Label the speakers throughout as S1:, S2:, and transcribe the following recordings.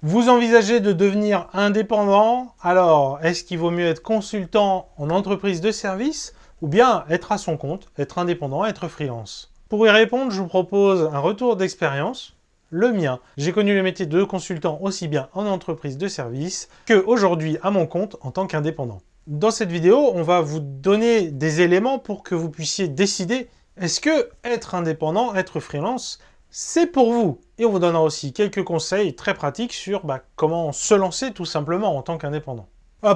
S1: Vous envisagez de devenir indépendant, alors est-ce qu'il vaut mieux être consultant en entreprise de service ou bien être à son compte, être indépendant, être freelance? Pour y répondre, je vous propose un retour d'expérience, le mien. J'ai connu le métier de consultant aussi bien en entreprise de service qu'aujourd'hui à mon compte en tant qu'indépendant. Dans cette vidéo, on va vous donner des éléments pour que vous puissiez décider est-ce que être indépendant, être freelance, c'est pour vous. Et on vous donnera aussi quelques conseils très pratiques sur comment se lancer tout simplement en tant qu'indépendant.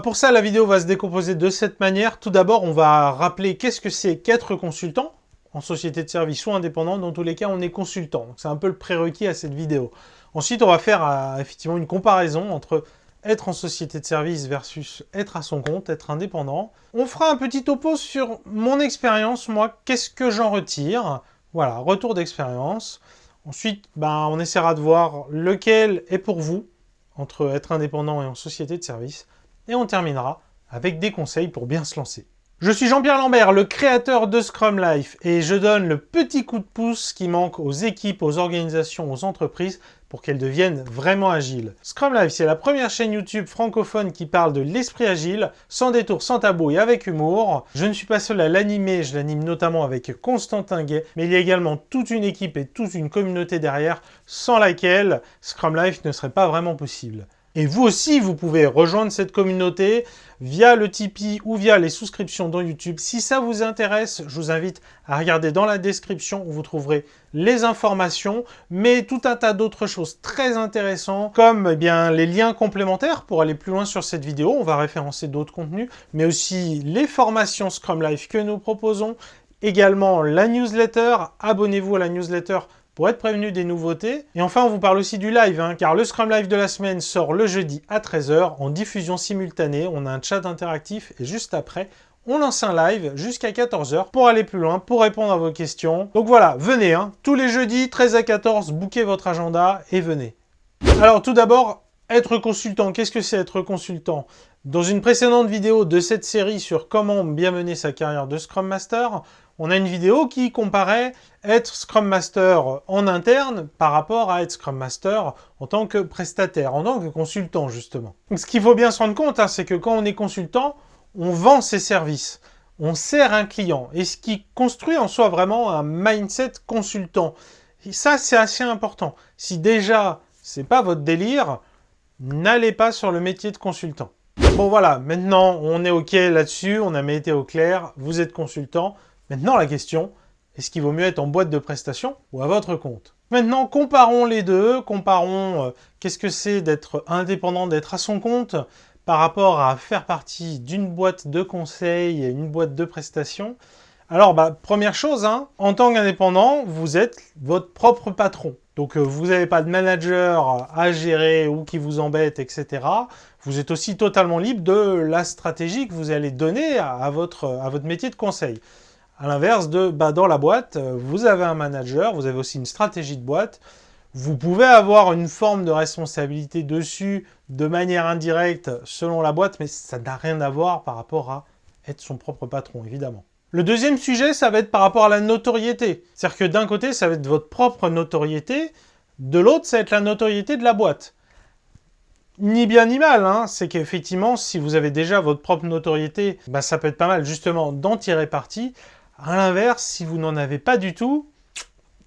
S1: Pour ça, la vidéo va se décomposer de cette manière. Tout d'abord, on va rappeler qu'est-ce que c'est qu'être consultant en société de service ou indépendant. Dans tous les cas, on est consultant. C'est un peu le prérequis à cette vidéo. Ensuite, on va faire effectivement une comparaison entre être en société de service versus être à son compte, être indépendant. On fera un petit topo sur mon expérience, moi, qu'est-ce que j'en retire. Voilà, retour d'expérience. Ensuite, on essaiera de voir lequel est pour vous, entre être indépendant et en société de service. Et on terminera avec des conseils pour bien se lancer. Je suis Jean-Pierre Lambert, le créateur de Scrum Life, et je donne le petit coup de pouce qui manque aux équipes, aux organisations, aux entreprises pour qu'elles deviennent vraiment agiles. Scrum Life, c'est la première chaîne YouTube francophone qui parle de l'esprit agile, sans détour, sans tabou et avec humour. Je ne suis pas seul à l'animer, je l'anime notamment avec Constantin Gay, mais il y a également toute une équipe et toute une communauté derrière, sans laquelle Scrum Life ne serait pas vraiment possible. Et vous aussi, vous pouvez rejoindre cette communauté via le Tipeee ou via les souscriptions dans YouTube. Si ça vous intéresse, je vous invite à regarder dans la description où vous trouverez les informations, mais tout un tas d'autres choses très intéressantes, comme les liens complémentaires pour aller plus loin sur cette vidéo. On va référencer d'autres contenus, mais aussi les formations Scrum Life que nous proposons, également la newsletter. Abonnez-vous à la newsletter pour être prévenu des nouveautés. Et enfin, on vous parle aussi du live, car le Scrum Live de la semaine sort le jeudi à 13 h en diffusion simultanée. On a un chat interactif et juste après, on lance un live jusqu'à 14 h pour aller plus loin, pour répondre à vos questions. Donc voilà, venez, tous les jeudis, 13 à 14, booker votre agenda et venez. Alors tout d'abord, être consultant. Qu'est-ce que c'est être consultant? Dans une précédente vidéo de cette série sur comment bien mener sa carrière de Scrum Master, on a une vidéo qui comparait être Scrum Master en interne par rapport à être Scrum Master en tant que prestataire, en tant que consultant justement. Donc, ce qu'il faut bien se rendre compte, c'est que quand on est consultant, on vend ses services, on sert un client, et ce qui construit en soi vraiment un mindset consultant. Et ça, c'est assez important. Si déjà, c'est pas votre délire, n'allez pas sur le métier de consultant. Bon voilà, maintenant on est OK là-dessus, on a mis été au clair, vous êtes consultant. Maintenant la question, est-ce qu'il vaut mieux être en boîte de prestation ou à votre compte? Maintenant comparons les deux, comparons qu'est-ce que c'est d'être indépendant, d'être à son compte par rapport à faire partie d'une boîte de conseil et une boîte de prestation. Alors première chose, en tant qu'indépendant, vous êtes votre propre patron. Donc vous n'avez pas de manager à gérer ou qui vous embête, etc. Vous êtes aussi totalement libre de la stratégie que vous allez donner à votre métier de conseil. À l'inverse dans la boîte, vous avez un manager, vous avez aussi une stratégie de boîte. Vous pouvez avoir une forme de responsabilité dessus de manière indirecte selon la boîte, mais ça n'a rien à voir par rapport à être son propre patron, évidemment. Le deuxième sujet, ça va être par rapport à la notoriété. C'est-à-dire que d'un côté, ça va être votre propre notoriété, de l'autre, ça va être la notoriété de la boîte. Ni bien ni mal, c'est qu'effectivement, si vous avez déjà votre propre notoriété, ça peut être pas mal justement d'en tirer parti. À l'inverse, si vous n'en avez pas du tout,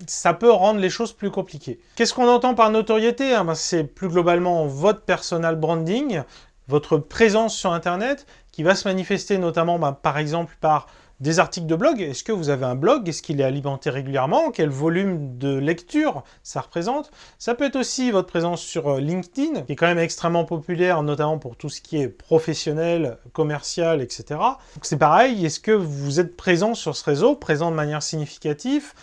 S1: ça peut rendre les choses plus compliquées. Qu'est-ce qu'on entend par notoriété? C'est plus globalement votre personal branding, votre présence sur Internet, qui va se manifester notamment par exemple par des articles de blog. Est-ce que vous avez un blog? Est-ce qu'il est alimenté régulièrement? Quel volume de lecture ça représente? Ça peut être aussi votre présence sur LinkedIn, qui est quand même extrêmement populaire, notamment pour tout ce qui est professionnel, commercial, etc. Donc c'est pareil, est-ce que vous êtes présent sur ce réseau, présent de manière significative?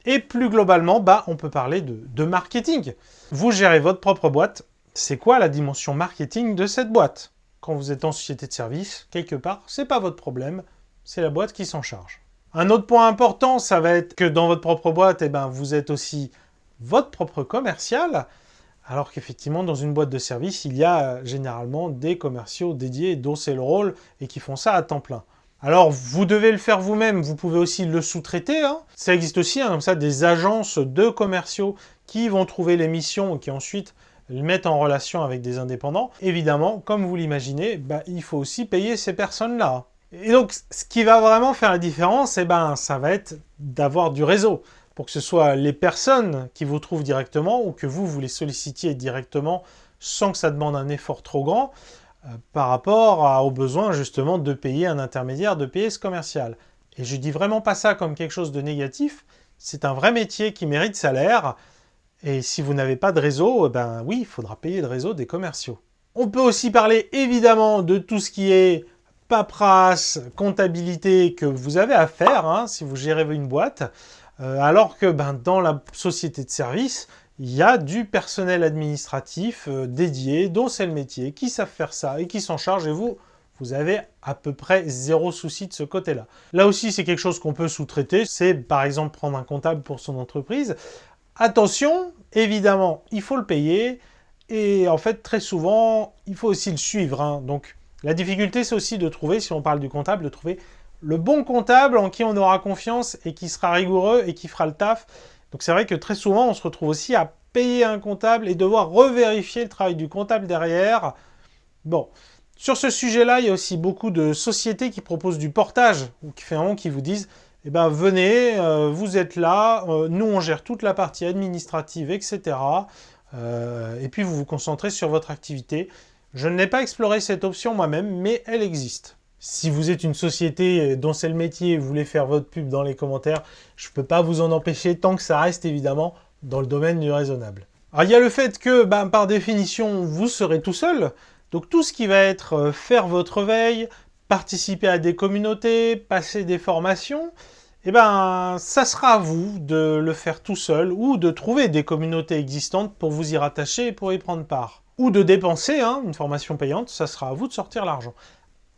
S1: Et plus globalement, on peut parler de marketing. Vous gérez votre propre boîte. C'est quoi la dimension marketing de cette boîte? Quand vous êtes en société de service, quelque part, c'est pas votre problème. C'est la boîte qui s'en charge. Un autre point important, ça va être que dans votre propre boîte, vous êtes aussi votre propre commercial, alors qu'effectivement, dans une boîte de service, il y a généralement des commerciaux dédiés, dont c'est le rôle, et qui font ça à temps plein. Alors, vous devez le faire vous-même, vous pouvez aussi le sous-traiter. Ça existe aussi, comme ça, des agences de commerciaux qui vont trouver les missions et qui ensuite les mettre en relation avec des indépendants, évidemment, comme vous l'imaginez, il faut aussi payer ces personnes-là. Et donc, ce qui va vraiment faire la différence, ça va être d'avoir du réseau, pour que ce soit les personnes qui vous trouvent directement ou que vous les sollicitiez directement sans que ça demande un effort trop grand par rapport au besoin justement de payer un intermédiaire, de payer ce commercial. Et je dis vraiment pas ça comme quelque chose de négatif, c'est un vrai métier qui mérite salaire, et si vous n'avez pas de réseau, oui, il faudra payer le réseau des commerciaux. On peut aussi parler évidemment de tout ce qui est paperasse, comptabilité que vous avez à faire si vous gérez une boîte, alors que dans la société de service, il y a du personnel administratif dédié, dont c'est le métier, qui savent faire ça et qui s'en chargent, et vous avez à peu près zéro souci de ce côté-là. Là aussi, c'est quelque chose qu'on peut sous-traiter, c'est par exemple prendre un comptable pour son entreprise. Attention, évidemment, il faut le payer, et en fait, très souvent, il faut aussi le suivre. Donc, la difficulté, c'est aussi de trouver, si on parle du comptable, de trouver le bon comptable en qui on aura confiance et qui sera rigoureux et qui fera le taf. Donc c'est vrai que très souvent, on se retrouve aussi à payer un comptable et devoir revérifier le travail du comptable derrière. Bon, sur ce sujet-là, il y a aussi beaucoup de sociétés qui proposent du portage, ou qui vous disent venez, vous êtes là, nous on gère toute la partie administrative, etc. Et puis vous vous concentrez sur votre activité. Je n'ai pas exploré cette option moi-même, mais elle existe. Si vous êtes une société dont c'est le métier et vous voulez faire votre pub dans les commentaires, je ne peux pas vous en empêcher tant que ça reste évidemment dans le domaine du raisonnable. Alors il y a le fait que par définition vous serez tout seul, donc tout ce qui va être faire votre veille, participer à des communautés, passer des formations, ça sera à vous de le faire tout seul ou de trouver des communautés existantes pour vous y rattacher et pour y prendre part. Ou de dépenser une formation payante, ça sera à vous de sortir l'argent.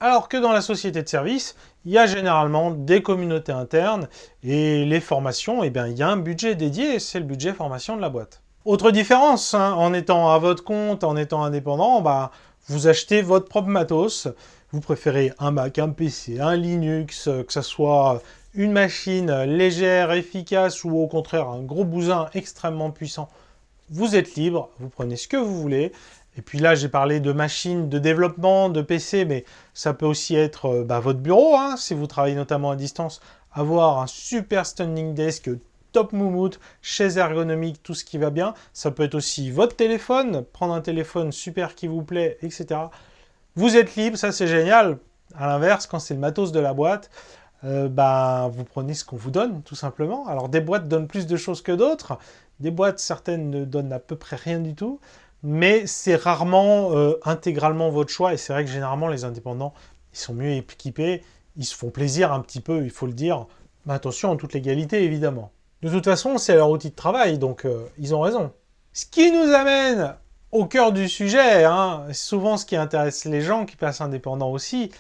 S1: Alors que dans la société de service, il y a généralement des communautés internes et les formations, il y a un budget dédié et c'est le budget formation de la boîte. Autre différence, en étant à votre compte, en étant indépendant, vous achetez votre propre matos. Vous préférez un Mac, un PC, un Linux, que ce soit une machine légère, efficace ou au contraire un gros bousin extrêmement puissant. Vous êtes libre, vous prenez ce que vous voulez. Et puis là, j'ai parlé de machines de développement, de PC, mais ça peut aussi être votre bureau, si vous travaillez notamment à distance, avoir un super standing desk top moumoute, chaise ergonomique, tout ce qui va bien. Ça peut être aussi votre téléphone, prendre un téléphone super qui vous plaît, etc. Vous êtes libre, ça c'est génial. À l'inverse, quand c'est le matos de la boîte, vous prenez ce qu'on vous donne, tout simplement. Alors des boîtes donnent plus de choses que d'autres. Des boîtes, certaines ne donnent à peu près rien du tout. Mais c'est rarement intégralement votre choix, et c'est vrai que généralement les indépendants, ils sont mieux équipés, ils se font plaisir un petit peu, il faut le dire, mais attention en toute légalité évidemment. De toute façon, c'est leur outil de travail, donc ils ont raison. Ce qui nous amène au cœur du sujet, souvent ce qui intéresse les gens qui passent indépendants aussi,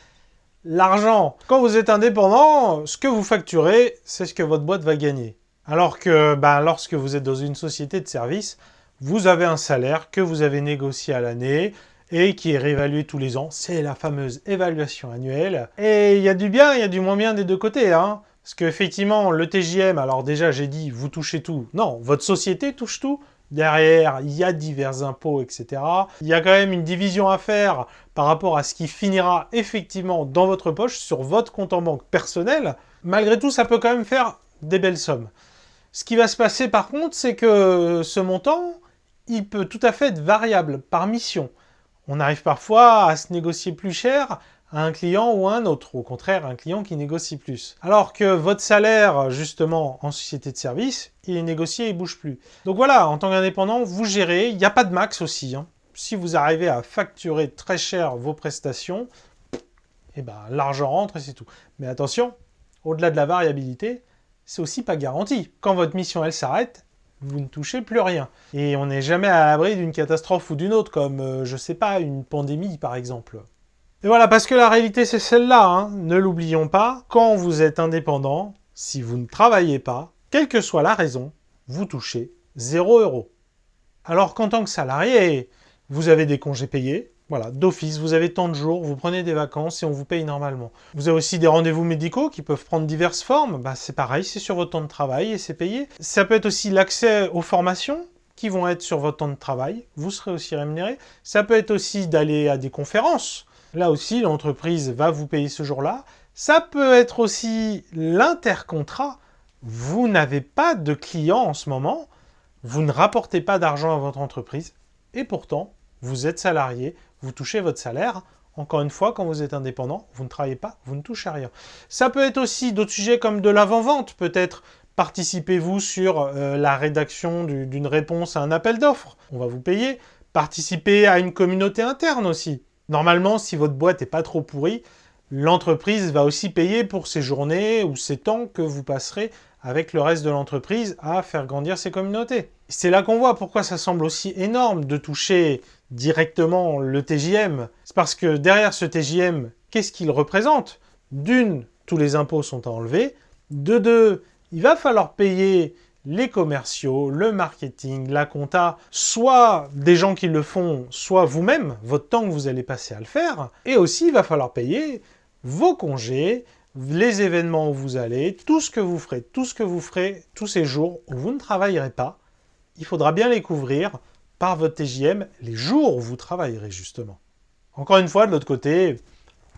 S1: l'argent. Quand vous êtes indépendant, ce que vous facturez, c'est ce que votre boîte va gagner. Alors que lorsque vous êtes dans une société de service, vous avez un salaire que vous avez négocié à l'année et qui est réévalué tous les ans. C'est la fameuse évaluation annuelle. Et il y a du bien, il y a du moins bien des deux côtés. Parce qu'effectivement, le TJM, alors déjà j'ai dit, vous touchez tout. Non, votre société touche tout. Derrière, il y a divers impôts, etc. Il y a quand même une division à faire par rapport à ce qui finira effectivement dans votre poche, sur votre compte en banque personnel. Malgré tout, ça peut quand même faire des belles sommes. Ce qui va se passer par contre, c'est que ce montant, il peut tout à fait être variable par mission. On arrive parfois à se négocier plus cher à un client ou à un autre. Au contraire, un client qui négocie plus. Alors que votre salaire, justement, en société de service, il est négocié et il ne bouge plus. Donc voilà, en tant qu'indépendant, vous gérez. Il n'y a pas de max aussi. Si vous arrivez à facturer très cher vos prestations, l'argent rentre et c'est tout. Mais attention, au-delà de la variabilité, c'est aussi pas garanti. Quand votre mission, elle s'arrête, vous ne touchez plus rien. Et on n'est jamais à l'abri d'une catastrophe ou d'une autre, comme, je sais pas, une pandémie par exemple. Et voilà, parce que la réalité c'est celle-là, ne l'oublions pas, quand vous êtes indépendant, si vous ne travaillez pas, quelle que soit la raison, vous touchez 0 €. Alors qu'en tant que salarié, vous avez des congés payés, voilà, d'office, vous avez tant de jours, vous prenez des vacances et on vous paye normalement. Vous avez aussi des rendez-vous médicaux qui peuvent prendre diverses formes, c'est pareil, c'est sur votre temps de travail et c'est payé. Ça peut être aussi l'accès aux formations, qui vont être sur votre temps de travail. Vous serez aussi rémunéré. Ça peut être aussi d'aller à des conférences. Là aussi, l'entreprise va vous payer ce jour-là. Ça peut être aussi l'intercontrat. Vous n'avez pas de clients en ce moment. Vous ne rapportez pas d'argent à votre entreprise. Et pourtant, vous êtes salarié. Vous touchez votre salaire. Encore une fois, quand vous êtes indépendant, vous ne travaillez pas, vous ne touchez rien. Ça peut être aussi d'autres sujets comme de l'avant-vente. Peut-être participez-vous sur la rédaction d'une réponse à un appel d'offres. On va vous payer. Participez à une communauté interne aussi. Normalement, si votre boîte n'est pas trop pourrie, l'entreprise va aussi payer pour ces journées ou ces temps que vous passerez avec le reste de l'entreprise à faire grandir ces communautés. C'est là qu'on voit pourquoi ça semble aussi énorme de toucher directement le TJM. C'est parce que derrière ce TJM, qu'est-ce qu'il représente? D'une, tous les impôts sont à enlever. De deux, il va falloir payer les commerciaux, le marketing, la compta, soit des gens qui le font, soit vous-même, votre temps que vous allez passer à le faire. Et aussi, il va falloir payer vos congés, les événements où vous allez, tout ce que vous ferez, tous ces jours où vous ne travaillerez pas. Il faudra bien les couvrir par votre TJM les jours où vous travaillerez justement. Encore une fois, de l'autre côté,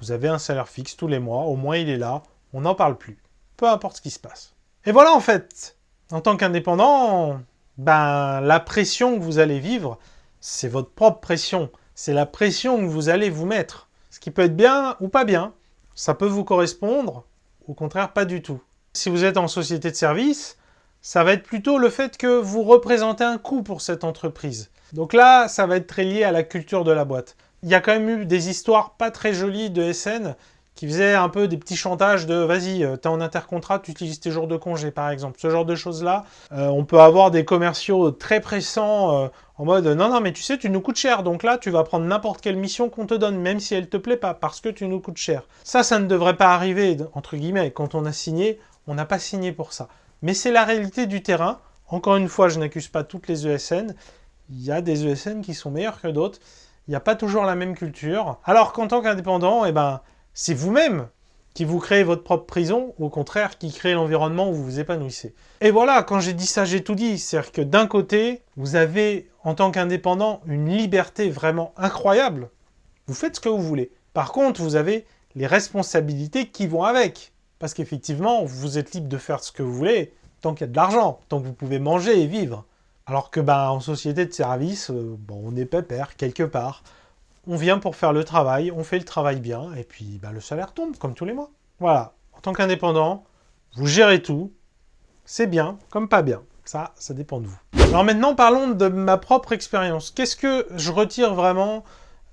S1: vous avez un salaire fixe tous les mois, au moins il est là, on n'en parle plus, peu importe ce qui se passe. Et voilà en fait, en tant qu'indépendant, la pression que vous allez vivre, c'est votre propre pression, c'est la pression que vous allez vous mettre. Ce qui peut être bien ou pas bien, ça peut vous correspondre, au contraire pas du tout. Si vous êtes en société de service, ça va être plutôt le fait que vous représentez un coût pour cette entreprise. Donc là, ça va être très lié à la culture de la boîte. Il y a quand même eu des histoires pas très jolies de SN qui faisaient un peu des petits chantages de « vas-y, t'es en intercontrat, tu utilises tes jours de congé » par exemple. Ce genre de choses-là. On peut avoir des commerciaux très pressants en mode « non, mais tu sais, tu nous coûtes cher, donc là, tu vas prendre n'importe quelle mission qu'on te donne, même si elle te plaît pas, parce que tu nous coûtes cher. » Ça ne devrait pas arriver, entre guillemets. Quand on a signé, on n'a pas signé pour ça. Mais c'est la réalité du terrain. Encore une fois, je n'accuse pas toutes les ESN. Il y a des ESN qui sont meilleurs que d'autres. Il n'y a pas toujours la même culture. Alors qu'en tant qu'indépendant, c'est vous-même qui vous créez votre propre prison, ou au contraire, qui crée l'environnement où vous vous épanouissez. Et voilà, quand j'ai dit ça, j'ai tout dit. C'est-à-dire que d'un côté, vous avez, en tant qu'indépendant, une liberté vraiment incroyable. Vous faites ce que vous voulez. Par contre, vous avez les responsabilités qui vont avec. Parce qu'effectivement, vous êtes libre de faire ce que vous voulez, tant qu'il y a de l'argent, tant que vous pouvez manger et vivre. Alors que en société de service, on est pépère quelque part. On vient pour faire le travail, on fait le travail bien, et puis le salaire tombe, comme tous les mois. Voilà. En tant qu'indépendant, vous gérez tout. C'est bien, comme pas bien. Ça dépend de vous. Alors maintenant, parlons de ma propre expérience. Qu'est-ce que je retire vraiment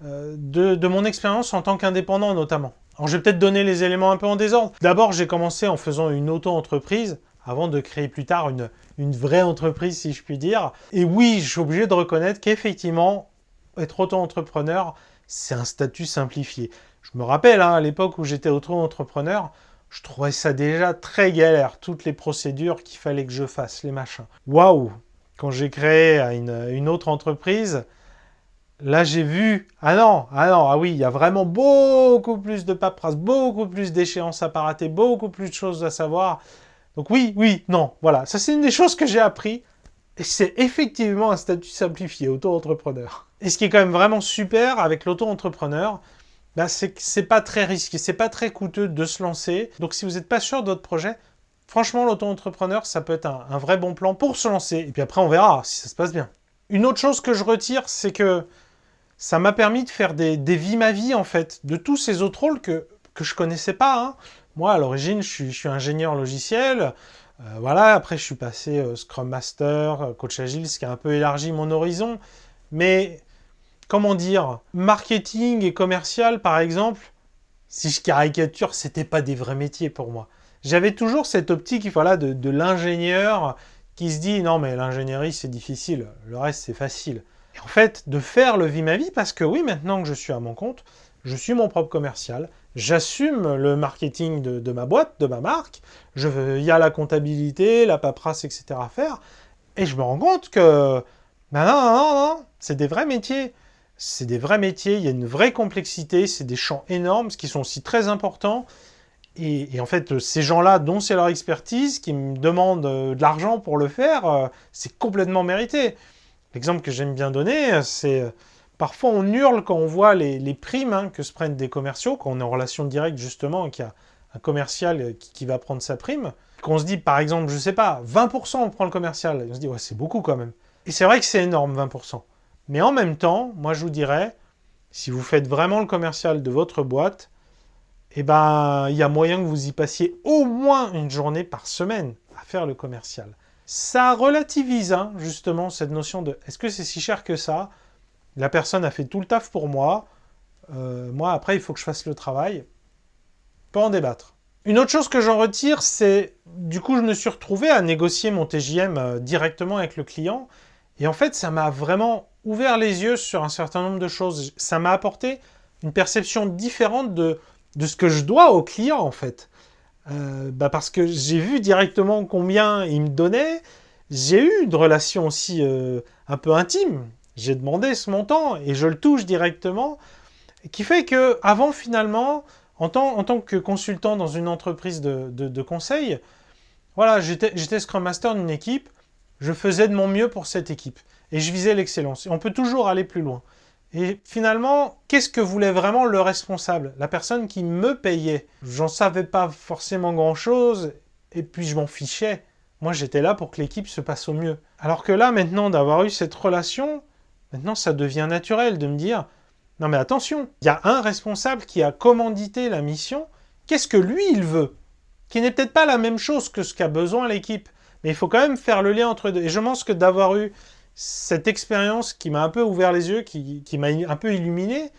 S1: de mon expérience en tant qu'indépendant, notamment? Alors, je vais peut-être donner les éléments un peu en désordre. D'abord, j'ai commencé en faisant une auto-entreprise, avant de créer plus tard une vraie entreprise, si je puis dire. Et oui, je suis obligé de reconnaître qu'effectivement, être auto-entrepreneur, c'est un statut simplifié. Je me rappelle, à l'époque où j'étais auto-entrepreneur, je trouvais ça déjà très galère, toutes les procédures qu'il fallait que je fasse, les machins. Waouh! Quand j'ai créé une autre entreprise, là, j'ai vu... Ah oui, il y a vraiment beaucoup plus de paperasse, beaucoup plus d'échéances à parater, beaucoup plus de choses à savoir. Donc oui, non, voilà. Ça, c'est une des choses que j'ai appris. Et c'est effectivement un statut simplifié, auto-entrepreneur. Et ce qui est quand même vraiment super avec l'auto-entrepreneur, c'est que c'est pas très risqué, c'est pas très coûteux de se lancer. Donc si vous n'êtes pas sûr de votre projet, franchement, l'auto-entrepreneur, ça peut être un vrai bon plan pour se lancer. Et puis après, on verra si ça se passe bien. Une autre chose que je retire, c'est que ça m'a permis de faire des vies ma vie, en fait, de tous ces autres rôles que je connaissais pas. Moi, à l'origine, je suis ingénieur logiciel. Après, je suis passé Scrum Master, Coach Agile, ce qui a un peu élargi mon horizon. Mais, comment dire, marketing et commercial, par exemple, si je caricature, c'était pas des vrais métiers pour moi. J'avais toujours cette optique de l'ingénieur qui se dit « Non, mais l'ingénierie, c'est difficile, le reste, c'est facile ». Et en fait, de faire le vie ma vie, parce que oui, maintenant que je suis à mon compte, je suis mon propre commercial, j'assume le marketing de ma boîte, de ma marque, il y a la comptabilité, la paperasse, etc. à faire, et je me rends compte que, non, c'est des vrais métiers. C'est des vrais métiers, il y a une vraie complexité, c'est des champs énormes, ce qui sont aussi très importants. Et en fait, ces gens-là, dont c'est leur expertise, qui me demandent de l'argent pour le faire, c'est complètement mérité. L'exemple que j'aime bien donner, c'est parfois on hurle quand on voit les primes que se prennent des commerciaux, quand on est en relation directe justement et qu'il y a un commercial qui va prendre sa prime, qu'on se dit par exemple, je sais pas, 20% on prend le commercial, et on se dit ouais c'est beaucoup quand même. Et c'est vrai que c'est énorme 20%. Mais en même temps, moi je vous dirais, si vous faites vraiment le commercial de votre boîte, eh ben, il y a moyen que vous y passiez au moins une journée par semaine à faire le commercial. Ça relativise justement cette notion de est-ce que c'est si cher que ça? La personne a fait tout le taf pour moi. Moi, après, il faut que je fasse le travail. On peut en débattre. Une autre chose que j'en retire, c'est du coup, je me suis retrouvé à négocier mon TJM directement avec le client. Et en fait, ça m'a vraiment ouvert les yeux sur un certain nombre de choses. Ça m'a apporté une perception différente de ce que je dois au client, en fait. Parce que j'ai vu directement combien il me donnait. J'ai eu une relation aussi un peu intime. J'ai demandé ce montant et je le touche directement. Qui fait que avant finalement, en tant que consultant dans une entreprise de conseil, voilà, j'étais Scrum Master d'une équipe. Je faisais de mon mieux pour cette équipe. Et je visais l'excellence. Et on peut toujours aller plus loin. Et finalement, qu'est-ce que voulait vraiment le responsable? La personne qui me payait. J'en savais pas forcément grand-chose, et puis je m'en fichais. Moi, j'étais là pour que l'équipe se passe au mieux. Alors que là, maintenant, d'avoir eu cette relation, maintenant, ça devient naturel de me dire, non mais attention, il y a un responsable qui a commandité la mission, qu'est-ce que lui, il veut? Qui n'est peut-être pas la même chose que ce qu'a besoin l'équipe. Mais il faut quand même faire le lien entre deux. Et je pense que d'avoir eu cette expérience qui m'a un peu ouvert les yeux, qui m'a un peu illuminé,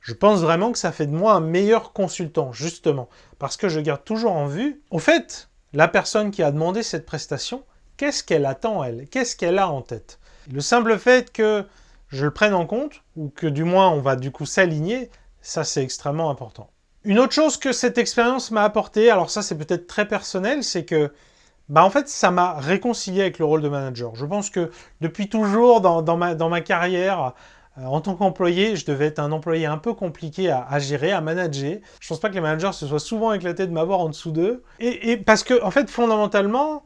S1: je pense vraiment que ça fait de moi un meilleur consultant, justement. Parce que je garde toujours en vue, au fait, la personne qui a demandé cette prestation, qu'est-ce qu'elle attend, elle? Qu'est-ce qu'elle a en tête? Le simple fait que je le prenne en compte, ou que du moins on va du coup s'aligner, ça c'est extrêmement important. Une autre chose que cette expérience m'a apporté, alors ça c'est peut-être très personnel, c'est que en fait, ça m'a réconcilié avec le rôle de manager. Je pense que depuis toujours, dans ma carrière, en tant qu'employé, je devais être un employé un peu compliqué à gérer, à manager. Je pense pas que les managers se soient souvent éclatés de m'avoir en dessous d'eux. Et parce que, en fait, fondamentalement,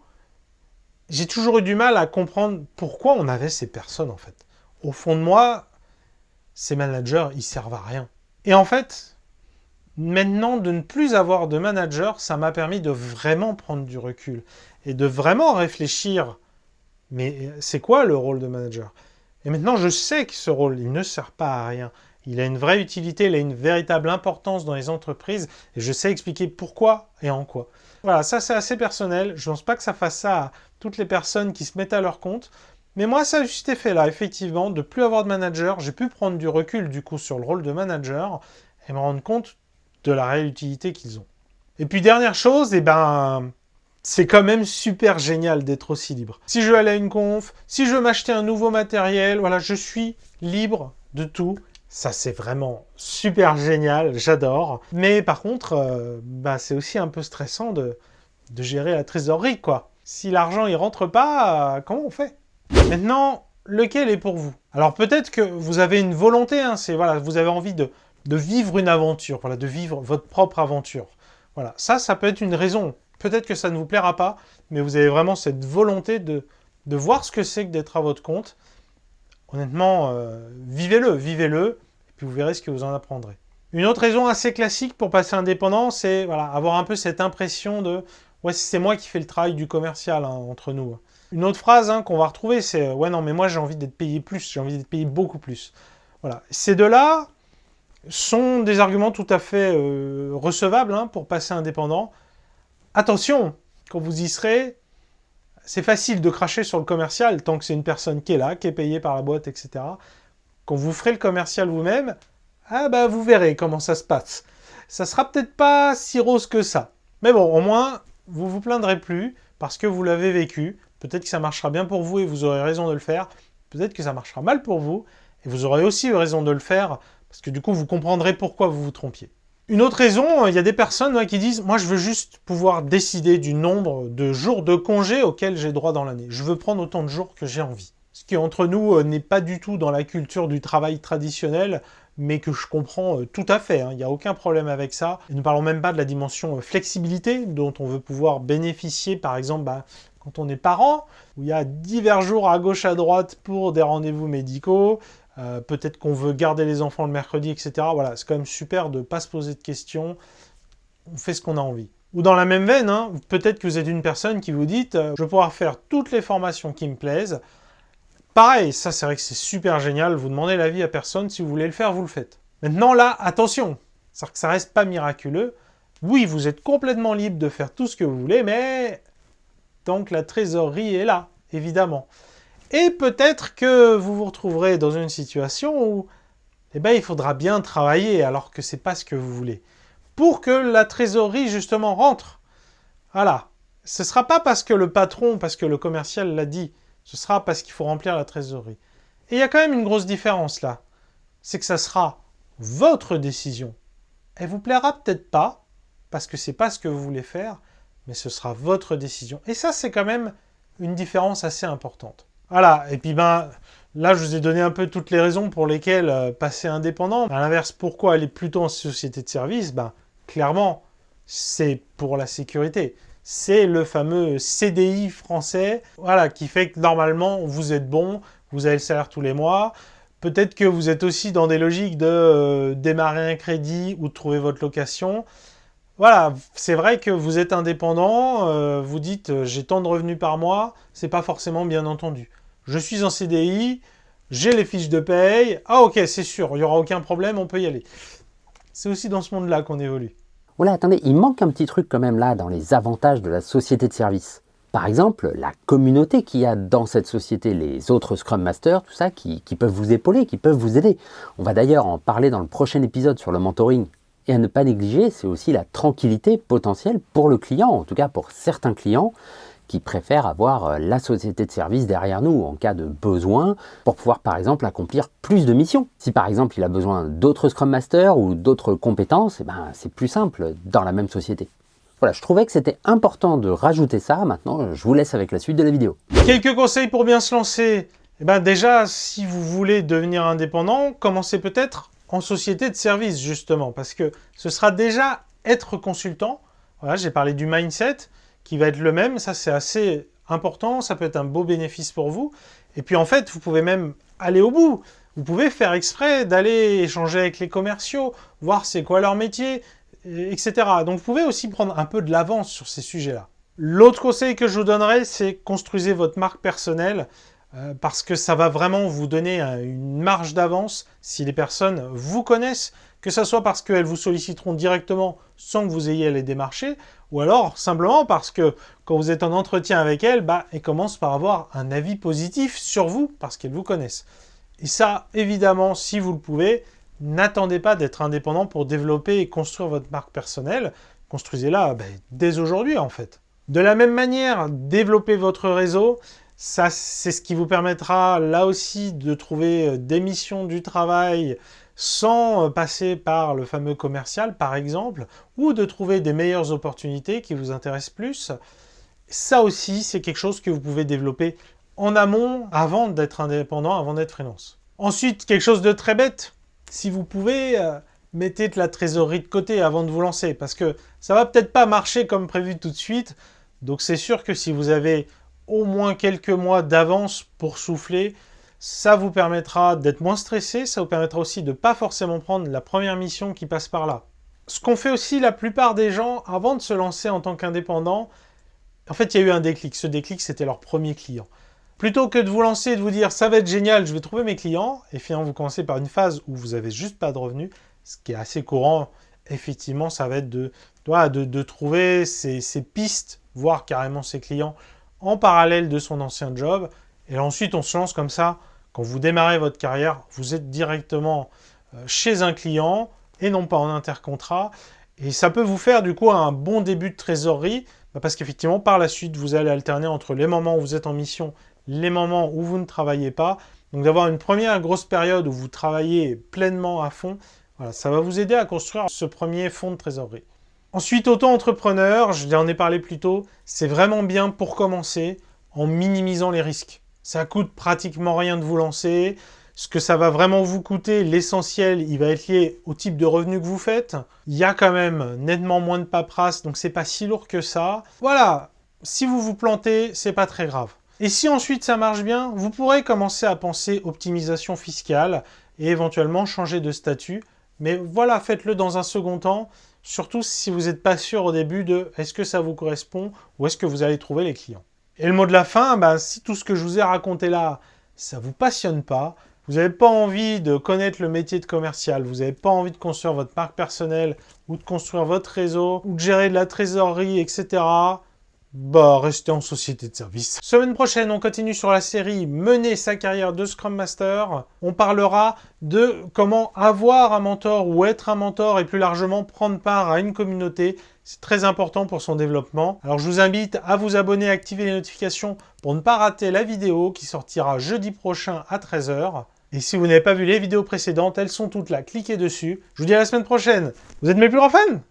S1: j'ai toujours eu du mal à comprendre pourquoi on avait ces personnes, en fait. Au fond de moi, ces managers, ils servent à rien. Et en fait, maintenant, de ne plus avoir de manager, ça m'a permis de vraiment prendre du recul et de vraiment réfléchir, mais c'est quoi le rôle de manager? Et maintenant, je sais que ce rôle, il ne sert pas à rien. Il a une vraie utilité, il a une véritable importance dans les entreprises, et je sais expliquer pourquoi et en quoi. Voilà, ça c'est assez personnel, je ne pense pas que ça fasse ça à toutes les personnes qui se mettent à leur compte, mais moi ça a juste été fait là, effectivement, de ne plus avoir de manager, j'ai pu prendre du recul du coup sur le rôle de manager, et me rendre compte de la réelle utilité qu'ils ont. Et puis dernière chose, c'est quand même super génial d'être aussi libre. Si je veux aller à une conf, si je veux m'acheter un nouveau matériel, voilà, je suis libre de tout. Ça, c'est vraiment super génial, j'adore. Mais par contre, c'est aussi un peu stressant de gérer la trésorerie, quoi. Si l'argent, il rentre pas, comment on fait? Maintenant, lequel est pour vous? Alors peut-être que vous avez une volonté, vous avez envie de vivre une aventure, voilà, de vivre votre propre aventure. Voilà, ça peut être une raison. Peut-être que ça ne vous plaira pas, mais vous avez vraiment cette volonté de voir ce que c'est que d'être à votre compte. Honnêtement, vivez-le, et puis vous verrez ce que vous en apprendrez. Une autre raison assez classique pour passer indépendant, c'est avoir un peu cette impression de « ouais, c'est moi qui fais le travail du commercial entre nous ». Une autre phrase qu'on va retrouver, c'est « ouais, non, mais moi j'ai envie d'être payé plus, j'ai envie d'être payé beaucoup plus ». Voilà, ces deux-là sont des arguments tout à fait recevables pour passer indépendant. Attention, quand vous y serez, c'est facile de cracher sur le commercial tant que c'est une personne qui est là, qui est payée par la boîte, etc. Quand vous ferez le commercial vous-même, vous verrez comment ça se passe. Ça sera peut-être pas si rose que ça. Mais bon, au moins, vous vous plaindrez plus parce que vous l'avez vécu. Peut-être que ça marchera bien pour vous et vous aurez raison de le faire. Peut-être que ça marchera mal pour vous et vous aurez aussi eu raison de le faire parce que du coup, vous comprendrez pourquoi vous vous trompiez. Une autre raison, il y a des personnes qui disent « moi, je veux juste pouvoir décider du nombre de jours de congé auxquels j'ai droit dans l'année. Je veux prendre autant de jours que j'ai envie. » Ce qui, entre nous, n'est pas du tout dans la culture du travail traditionnel, mais que je comprends tout à fait. Il n'y a aucun problème avec ça. Et ne parlons même pas de la dimension flexibilité, dont on veut pouvoir bénéficier, par exemple, quand on est parent, où il y a divers jours à gauche, à droite pour des rendez-vous médicaux, peut-être qu'on veut garder les enfants le mercredi, etc. Voilà, c'est quand même super de ne pas se poser de questions, on fait ce qu'on a envie. Ou dans la même veine, hein, peut-être que vous êtes une personne qui vous dit je vais pouvoir faire toutes les formations qui me plaisent. Pareil, ça c'est vrai que c'est super génial, vous demandez l'avis à personne, si vous voulez le faire, vous le faites. Maintenant là, attention, c'est-à-dire que ça reste pas miraculeux. Oui, vous êtes complètement libre de faire tout ce que vous voulez, mais tant que la trésorerie est là, évidemment. Et peut-être que vous vous retrouverez dans une situation où il faudra bien travailler alors que c'est pas ce que vous voulez. Pour que la trésorerie, justement, rentre. Voilà. Ce ne sera pas parce que le patron, parce que le commercial l'a dit. Ce sera parce qu'il faut remplir la trésorerie. Et il y a quand même une grosse différence là. C'est que ça sera votre décision. Elle vous plaira peut-être pas, parce que c'est pas ce que vous voulez faire, mais ce sera votre décision. Et ça, c'est quand même une différence assez importante. Voilà. Et puis là, je vous ai donné un peu toutes les raisons pour lesquelles passer indépendant. À l'inverse, pourquoi aller plutôt en société de service? Clairement, c'est pour la sécurité. C'est le fameux CDI français, voilà, qui fait que normalement, vous êtes bon, vous avez le salaire tous les mois. Peut-être que vous êtes aussi dans des logiques de démarrer un crédit ou de trouver votre location. Voilà, c'est vrai que vous êtes indépendant, vous dites j'ai tant de revenus par mois, c'est pas forcément bien entendu. Je suis en CDI, j'ai les fiches de paye, ah ok, c'est sûr, il n'y aura aucun problème, on peut y aller. C'est aussi dans ce monde-là qu'on évolue.
S2: Voilà, attendez, il manque un petit truc quand même là dans les avantages de la société de service. Par exemple, la communauté qu'il y a dans cette société, les autres Scrum Masters, tout ça, qui peuvent vous épauler, qui peuvent vous aider. On va d'ailleurs en parler dans le prochain épisode sur le mentoring. Et à ne pas négliger, c'est aussi la tranquillité potentielle pour le client, en tout cas pour certains clients, qui préfèrent avoir la société de service derrière nous en cas de besoin pour pouvoir par exemple accomplir plus de missions. Si par exemple il a besoin d'autres Scrum Masters ou d'autres compétences, c'est plus simple dans la même société. Voilà, je trouvais que c'était important de rajouter ça. Maintenant, je vous laisse avec la suite de la vidéo.
S1: Quelques conseils pour bien se lancer. Déjà, si vous voulez devenir indépendant, commencez peut-être en société de service justement, parce que ce sera déjà être consultant. Voilà, j'ai parlé du mindset qui va être le même, ça c'est assez important, ça peut être un beau bénéfice pour vous. Et puis en fait, vous pouvez même aller au bout. Vous pouvez faire exprès d'aller échanger avec les commerciaux, voir c'est quoi leur métier, etc. Donc vous pouvez aussi prendre un peu de l'avance sur ces sujets-là. L'autre conseil que je vous donnerai, c'est construisez votre marque personnelle, parce que ça va vraiment vous donner une marge d'avance si les personnes vous connaissent, que ce soit parce qu'elles vous solliciteront directement sans que vous ayez à les démarcher, ou alors simplement parce que quand vous êtes en entretien avec elles, elles commencent par avoir un avis positif sur vous parce qu'elles vous connaissent. Et ça, évidemment, si vous le pouvez, n'attendez pas d'être indépendant pour développer et construire votre marque personnelle. Construisez-la dès aujourd'hui en fait. De la même manière, développez votre réseau. Ça, c'est ce qui vous permettra là aussi de trouver des missions du travail sans passer par le fameux commercial, par exemple, ou de trouver des meilleures opportunités qui vous intéressent plus. Ça aussi, c'est quelque chose que vous pouvez développer en amont, avant d'être indépendant, avant d'être freelance. Ensuite, quelque chose de très bête, si vous pouvez, mettez de la trésorerie de côté avant de vous lancer, parce que ça va peut-être pas marcher comme prévu tout de suite, donc c'est sûr que si vous avez au moins quelques mois d'avance pour souffler, ça vous permettra d'être moins stressé, ça vous permettra aussi de ne pas forcément prendre la première mission qui passe par là. Ce qu'ont fait aussi la plupart des gens avant de se lancer en tant qu'indépendant, en fait il y a eu un déclic, ce déclic c'était leur premier client. Plutôt que de vous lancer et de vous dire ça va être génial, je vais trouver mes clients, et finalement vous commencez par une phase où vous n'avez juste pas de revenus, ce qui est assez courant, effectivement ça va être de trouver ces pistes, voire carrément ses clients, en parallèle de son ancien job. Et ensuite, on se lance comme ça. Quand vous démarrez votre carrière, vous êtes directement chez un client et non pas en intercontrat. Et ça peut vous faire du coup un bon début de trésorerie parce qu'effectivement, par la suite, vous allez alterner entre les moments où vous êtes en mission, les moments où vous ne travaillez pas. Donc d'avoir une première grosse période où vous travaillez pleinement à fond, voilà, ça va vous aider à construire ce premier fonds de trésorerie. Ensuite, auto-entrepreneur, je en ai parlé plus tôt, c'est vraiment bien pour commencer en minimisant les risques. Ça coûte pratiquement rien de vous lancer. Ce que ça va vraiment vous coûter, l'essentiel, il va être lié au type de revenu que vous faites. Il y a quand même nettement moins de paperasse, donc c'est pas si lourd que ça. Voilà, Si vous vous plantez, c'est pas très grave. Et si ensuite ça marche bien, vous pourrez commencer à penser optimisation fiscale et éventuellement changer de statut. Mais voilà, faites-le dans un second temps, surtout si vous n'êtes pas sûr au début de est-ce que ça vous correspond ou est-ce que vous allez trouver les clients. Et le mot de la fin, si tout ce que je vous ai raconté là, ça ne vous passionne pas, vous n'avez pas envie de connaître le métier de commercial, vous n'avez pas envie de construire votre marque personnelle ou de construire votre réseau ou de gérer de la trésorerie, etc., restez en société de service. Semaine prochaine, on continue sur la série Mener sa carrière de Scrum Master. On parlera de comment avoir un mentor ou être un mentor et plus largement prendre part à une communauté. C'est très important pour son développement. Alors je vous invite à vous abonner, à activer les notifications pour ne pas rater la vidéo qui sortira jeudi prochain à 13 h. Et si vous n'avez pas vu les vidéos précédentes, elles sont toutes là. Cliquez dessus. Je vous dis à la semaine prochaine. Vous êtes mes plus grands fans ?